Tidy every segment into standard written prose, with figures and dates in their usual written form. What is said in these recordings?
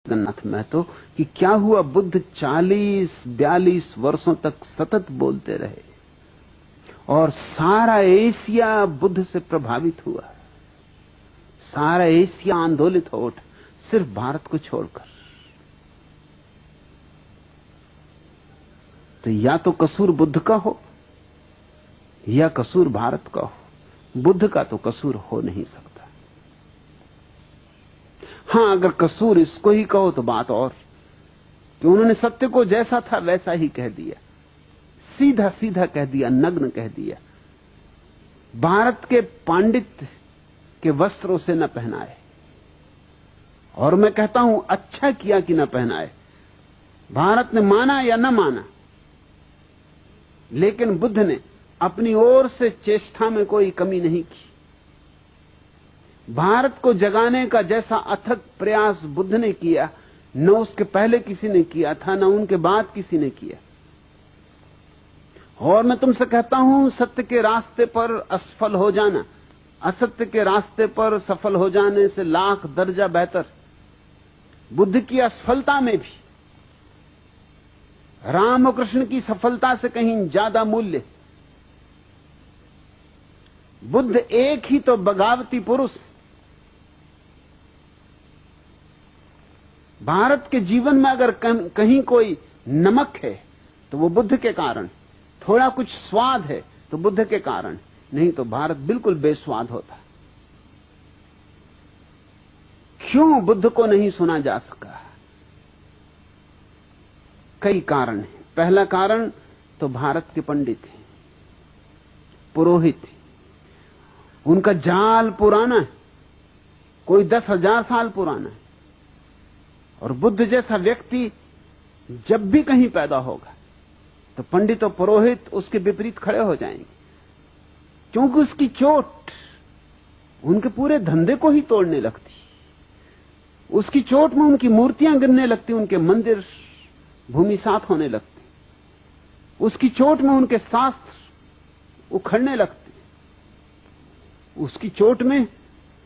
जगन्नाथ महतो कि क्या हुआ, बुद्ध 40-42 वर्षों तक सतत बोलते रहे और सारा एशिया बुद्ध से प्रभावित हुआ, सारा एशिया आंदोलित हो उठा, सिर्फ भारत को छोड़कर। तो या तो कसूर बुद्ध का हो या कसूर भारत का हो, बुद्ध का तो कसूर हो नहीं सकता। हां, अगर कसूर इसको ही कहो तो बात और कि उन्होंने सत्य को जैसा था वैसा ही कह दिया, सीधा सीधा कह दिया, नग्न कह दिया। भारत के पांडित्य के वस्त्रों से न पहनाए, और मैं कहता हूं अच्छा किया कि न पहनाए। भारत ने माना या न माना, लेकिन बुद्ध ने अपनी ओर से चेष्टा में कोई कमी नहीं की। भारत को जगाने का जैसा अथक प्रयास बुद्ध ने किया, न उसके पहले किसी ने किया था, न उनके बाद किसी ने किया। और मैं तुमसे कहता हूं, सत्य के रास्ते पर असफल हो जाना असत्य के रास्ते पर सफल हो जाने से लाख दर्जा बेहतर। बुद्ध की असफलता में भी रामकृष्ण की सफलता से कहीं ज्यादा मूल्य। बुद्ध एक ही तो बगावती पुरुष। भारत के जीवन में अगर कहीं कोई नमक है तो वो बुद्ध के कारण, थोड़ा कुछ स्वाद है तो बुद्ध के कारण, नहीं तो भारत बिल्कुल बेस्वाद होता। क्यों बुद्ध को नहीं सुना जा सका? कई कारण हैं। पहला कारण तो भारत के पंडित हैं, पुरोहित हैं। उनका जाल पुराना है, कोई 10,000 साल पुराना है। और बुद्ध जैसा व्यक्ति जब भी कहीं पैदा होगा तो पंडित और पुरोहित उसके विपरीत खड़े हो जाएंगे, क्योंकि उसकी चोट उनके पूरे धंधे को ही तोड़ने लगती। उसकी चोट में उनकी मूर्तियां गिरने लगती, उनके मंदिर भूमिसात होने लगते, उसकी चोट में उनके शास्त्र उखड़ने लगते, उसकी चोट में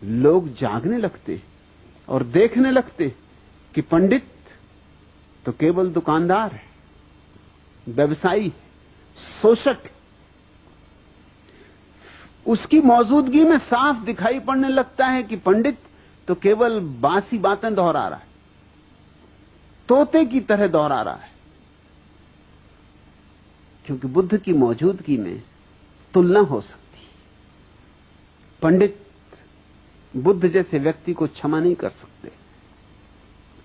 लोग जागने लगते और देखने लगते कि पंडित तो केवल दुकानदार है, व्यवसायी, शोषक। उसकी मौजूदगी में साफ दिखाई पड़ने लगता है कि पंडित तो केवल बासी बातें दोहरा रहा है, तोते की तरह दोहरा रहा है। क्योंकि बुद्ध की मौजूदगी में तुलना हो सकती। पंडित बुद्ध जैसे व्यक्ति को क्षमा नहीं कर सकते,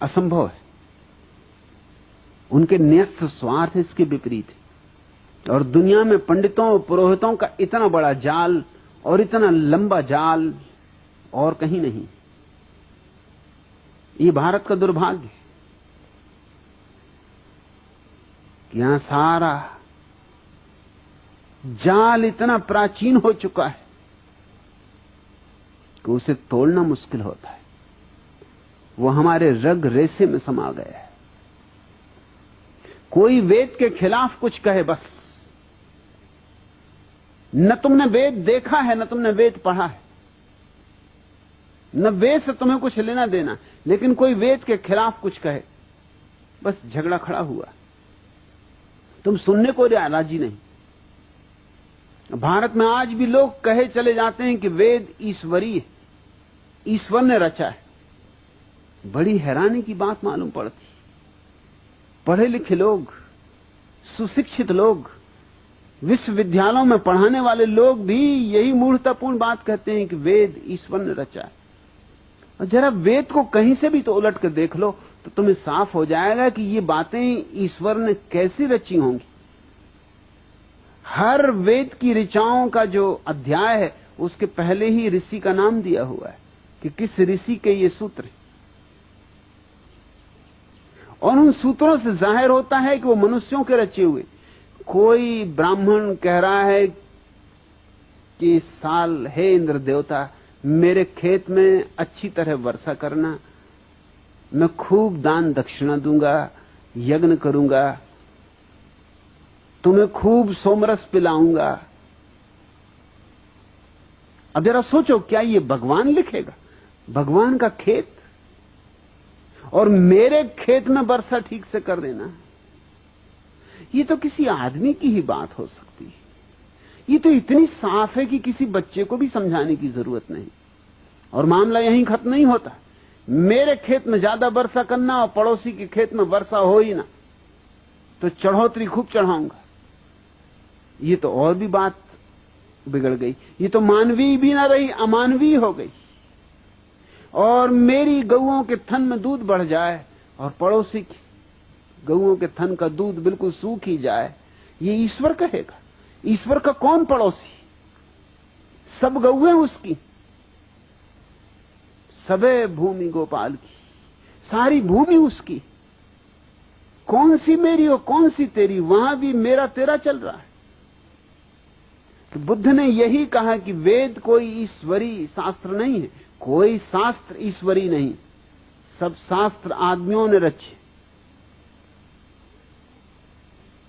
असंभव है। उनके न्यस्त स्वार्थ इसके विपरीत है। और दुनिया में पंडितों और पुरोहितों का इतना बड़ा जाल और इतना लंबा जाल और कहीं नहीं। ये भारत का दुर्भाग्य है कि यहां सारा जाल इतना प्राचीन हो चुका है कि उसे तोड़ना मुश्किल होता है। वो हमारे रग रेशे में समा गया है। कोई वेद के खिलाफ कुछ कहे, बस न तुमने वेद देखा है, न तुमने वेद पढ़ा है, न वेद से तुम्हें कुछ लेना देना, लेकिन कोई वेद के खिलाफ कुछ कहे, बस झगड़ा खड़ा हुआ। तुम सुनने को राजी नहीं। भारत में आज भी लोग कहे चले जाते हैं कि वेद ईश्वरीय, ईश्वर ने रचा है। बड़ी हैरानी की बात मालूम पड़ती। पढ़े लिखे लोग, सुशिक्षित लोग, विश्वविद्यालयों में पढ़ाने वाले लोग भी यही मूर्खतापूर्ण बात कहते हैं कि वेद ईश्वर ने रचा है। और जरा वेद को कहीं से भी तो उलट कर देख लो तो तुम्हें साफ हो जाएगा कि ये बातें ईश्वर ने कैसी रची होंगी। हर वेद की ऋचाओं का जो अध्याय है उसके पहले ही ऋषि का नाम दिया हुआ है कि किस ऋषि के ये सूत्र हैं। और उन सूत्रों से जाहिर होता है कि वो मनुष्यों के रचे हुए। कोई ब्राह्मण कह रहा है कि इस साल हे इंद्र देवता मेरे खेत में अच्छी तरह वर्षा करना, मैं खूब दान दक्षिणा दूंगा, यज्ञ करूंगा, तुम्हें खूब सोमरस पिलाऊंगा। अब जरा सोचो, क्या ये भगवान लिखेगा? भगवान का खेत। और मेरे खेत में वर्षा ठीक से कर देना, ये तो किसी आदमी की ही बात हो सकती है। ये तो इतनी साफ है कि किसी बच्चे को भी समझाने की जरूरत नहीं। और मामला यहीं खत्म नहीं होता। मेरे खेत में ज्यादा वर्षा करना और पड़ोसी के खेत में वर्षा हो ही ना, तो चढ़ोतरी खूब चढ़ाऊंगा। ये तो और भी बात बिगड़ गई। ये तो मानवीय भी ना रही, अमानवीय हो गई। और मेरी गऊओं के थन में दूध बढ़ जाए और पड़ोसी की गऊओं के थन का दूध बिल्कुल सूख ही जाए, ये ईश्वर कहेगा? ईश्वर का कौन पड़ोसी? सब गऊएं उसकी, सबे भूमि गोपाल की, सारी भूमि उसकी। कौन सी मेरी और कौन सी तेरी? वहां भी मेरा तेरा चल रहा है। तो बुद्ध ने यही कहा कि वेद कोई ईश्वरी शास्त्र नहीं है, कोई शास्त्र ईश्वरी नहीं, सब शास्त्र आदमियों ने रचे।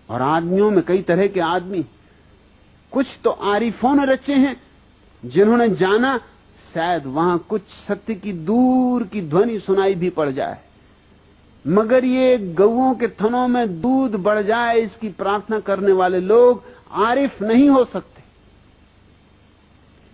और आदमियों में कई तरह के आदमी, कुछ तो आरिफों ने रचे हैं, जिन्होंने जाना शायद वहां कुछ सत्य की दूर की ध्वनि सुनाई भी पड़ जाए, मगर ये गऊओं के थनों में दूध बढ़ जाए इसकी प्रार्थना करने वाले लोग आरिफ नहीं हो सकते।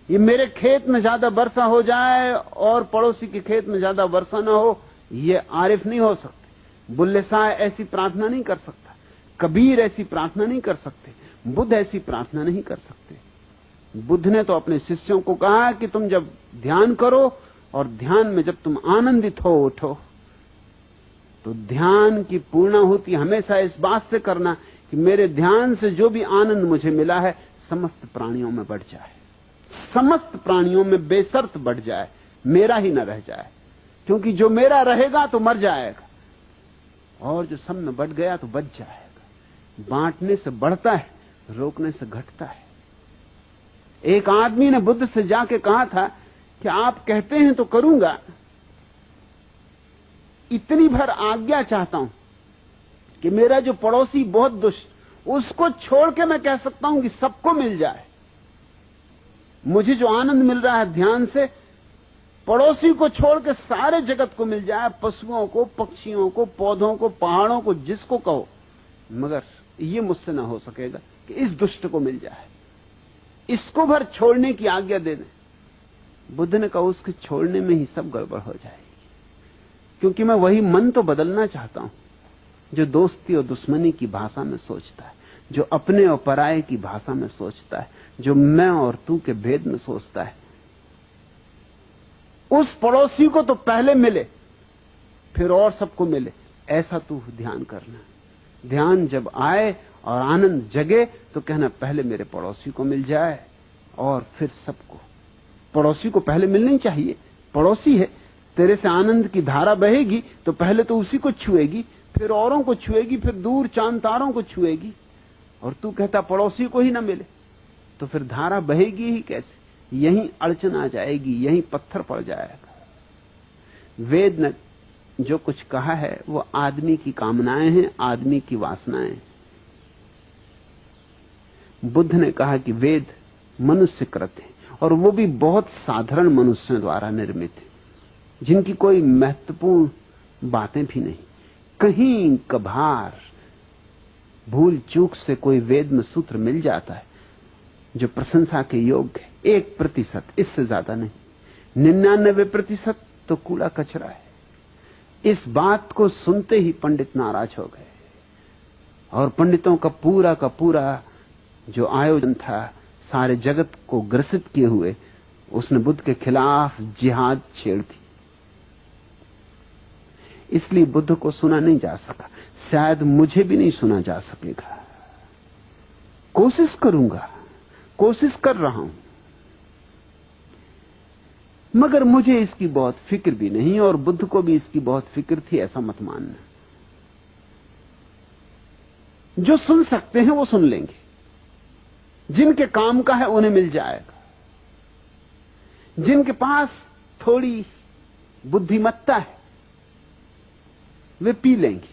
ये मेरे खेत में ज्यादा वर्षा हो जाए और पड़ोसी के खेत में ज्यादा वर्षा ना हो, ये आरिफ नहीं हो सकते। बुल्ले शाह ऐसी प्रार्थना नहीं कर सकता, कबीर ऐसी प्रार्थना नहीं कर सकते, बुद्ध ऐसी प्रार्थना नहीं कर सकते। बुद्ध ने तो अपने शिष्यों को कहा कि तुम जब ध्यान करो और ध्यान में जब तुम आनंदित हो उठो, तो ध्यान की पूर्णाहुति हमेशा इस बात से करना कि मेरे ध्यान से जो भी आनंद मुझे मिला है समस्त प्राणियों में बढ़ जाए, समस्त प्राणियों में बेशर्त बढ़ जाए, मेरा ही न रह जाए। क्योंकि जो मेरा रहेगा तो मर जाएगा और जो सब में बढ़ गया तो बच जाएगा। बांटने से बढ़ता है, रोकने से घटता है। एक आदमी ने बुद्ध से जाके कहा था कि आप कहते हैं तो करूंगा, इतनी भर आज्ञा चाहता हूं कि मेरा जो पड़ोसी बहुत दुष्ट, उसको छोड़ के मैं कह सकता हूं कि सबको मिल जाए। मुझे जो आनंद मिल रहा है ध्यान से, पड़ोसी को छोड़ के सारे जगत को मिल जाए, पशुओं को, पक्षियों को, पौधों को, पहाड़ों को, जिसको कहो, मगर ये मुझसे ना हो सकेगा कि इस दुष्ट को मिल जाए, इसको भर छोड़ने की आज्ञा दे दें। बुद्ध ने कहा उसके छोड़ने में ही सब गड़बड़ हो जाएगी, क्योंकि मैं वही मन तो बदलना चाहता हूं जो दोस्ती और दुश्मनी की भाषा में सोचता है, जो अपने और पराये की भाषा में सोचता है, जो मैं और तू के भेद में सोचता है। उस पड़ोसी को तो पहले मिले फिर और सबको मिले, ऐसा तू ध्यान करना। ध्यान जब आए और आनंद जगे तो कहना पहले मेरे पड़ोसी को मिल जाए और फिर सबको। पड़ोसी को पहले मिलनी चाहिए, पड़ोसी है, तेरे से आनंद की धारा बहेगी तो पहले तो उसी को छुएगी, फिर औरों को छुएगी, फिर दूर चांद तारों को छुएगी। और तू कहता पड़ोसी को ही ना मिले, तो फिर धारा बहेगी ही कैसे? यहीं अड़चन आ जाएगी, यहीं पत्थर पड़ जाएगा। वेद ने जो कुछ कहा है वो आदमी की कामनाएं हैं, आदमी की वासनाएं हैं। बुद्ध ने कहा कि वेद मनुष्यकृत है और वो भी बहुत साधारण मनुष्यों द्वारा निर्मित है, जिनकी कोई महत्वपूर्ण बातें भी नहीं। कहीं कभार भूल चूक से कोई वेद में सूत्र मिल जाता है जो प्रशंसा के योग्य है, 1%, इससे ज्यादा नहीं। 99% तो कूड़ा कचरा है। इस बात को सुनते ही पंडित नाराज हो गए और पंडितों का पूरा जो आयोजन था सारे जगत को ग्रसित किए हुए, उसने बुद्ध के खिलाफ जिहाद छेड़ दी। इसलिए बुद्ध को सुना नहीं जा सका, शायद मुझे भी नहीं सुना जा सकेगा। कोशिश करूंगा, कोशिश कर रहा हूं, मगर मुझे इसकी बहुत फिक्र भी नहीं और बुद्ध को भी इसकी बहुत फिक्र थी, ऐसा मत मानना। जो सुन सकते हैं वो सुन लेंगे, जिनके काम का है उन्हें मिल जाएगा, जिनके पास थोड़ी बुद्धिमत्ता है वे पी लेंगे।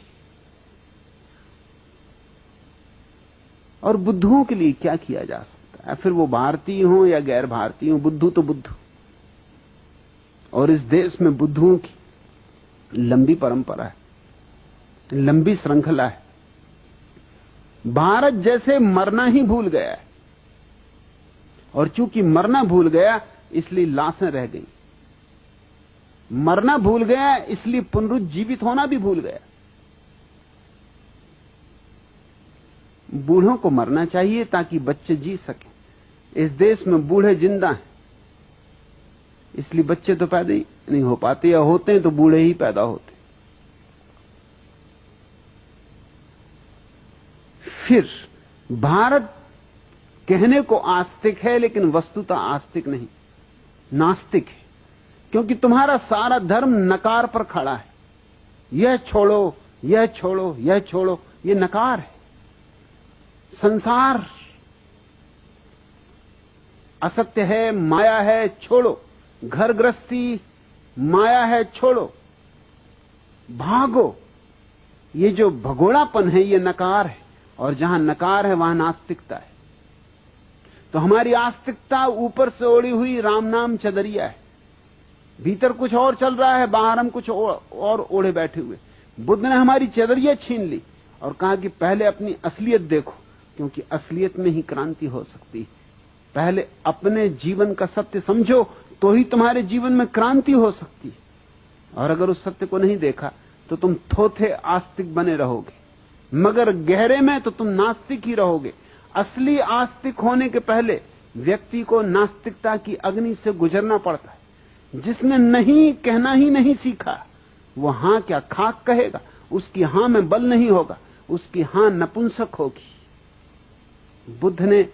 और बुद्धुओं के लिए क्या किया जा सकता है? फिर वो भारतीय हो या गैर भारतीय हो, बुद्धू तो बुद्धू। और इस देश में बुद्धुओं की लंबी परंपरा है, लंबी श्रृंखला है। भारत जैसे मरना ही भूल गया है, और चूंकि मरना भूल गया इसलिए लाशें रह गई। मरना भूल गया इसलिए पुनरुज्जीवित होना भी भूल गया। बूढ़ों को मरना चाहिए ताकि बच्चे जी सकें। इस देश में बूढ़े जिंदा हैं, इसलिए बच्चे तो पैदा ही नहीं हो पाते, या होते हैं तो बूढ़े ही पैदा होते। फिर भारत कहने को आस्तिक है, लेकिन वस्तुतः आस्तिक नहीं, नास्तिक है। क्योंकि तुम्हारा सारा धर्म नकार पर खड़ा है। यह छोड़ो, यह छोड़ो, यह छोड़ो, यह नकार है। संसार असत्य है, माया है, छोड़ो। घर गृहस्थी माया है, छोड़ो, भागो। ये जो भगोड़ापन है ये नकार है, और जहां नकार है वहां नास्तिकता है। तो हमारी आस्तिकता ऊपर से ओढ़ी हुई राम नाम चदरिया है, भीतर कुछ और चल रहा है, बाहर हम कुछ और ओढ़े बैठे हुए। बुद्ध ने हमारी चदरिया छीन ली और कहा कि पहले अपनी असलियत देखो, क्योंकि असलियत में ही क्रांति हो सकती है। पहले अपने जीवन का सत्य समझो, तो ही तुम्हारे जीवन में क्रांति हो सकती है। और अगर उस सत्य को नहीं देखा तो तुम थोथे आस्तिक बने रहोगे, मगर गहरे में तो तुम नास्तिक ही रहोगे। असली आस्तिक होने के पहले व्यक्ति को नास्तिकता की अग्नि से गुजरना पड़ता है। जिसने नहीं कहना ही नहीं सीखा, वो हां क्या खाक कहेगा। उसकी हां में बल नहीं होगा, उसकी हां नपुंसक होगी। बुद्ध ने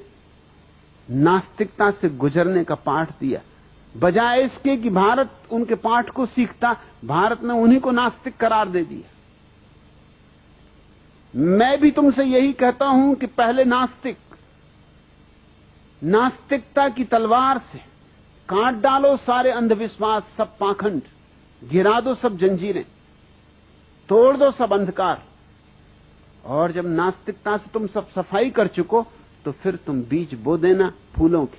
नास्तिकता से गुजरने का पाठ दिया, बजाय इसके कि भारत उनके पाठ को सीखता, भारत ने उन्हीं को नास्तिक करार दे दिया। मैं भी तुमसे यही कहता हूं कि पहले नास्तिकता की तलवार से काट डालो सारे अंधविश्वास, सब पाखंड, गिरा दो सब जंजीरें, तोड़ दो सब अंधकार। और जब नास्तिकता से तुम सब सफाई कर चुको तो फिर तुम बीज बो देना फूलों के।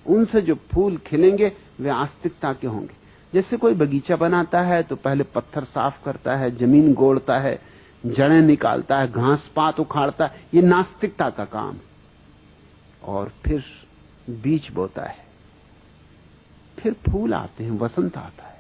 उनसे जो फूल खिलेंगे वे आस्तिकता के होंगे। जैसे कोई बगीचा बनाता है तो पहले पत्थर साफ करता है, जमीन गोड़ता है, जड़ें निकालता है, घास पात उखाड़ता है, ये नास्तिकता का काम है। और फिर बीज बोता है, फिर फूल आते हैं, वसंत आता है।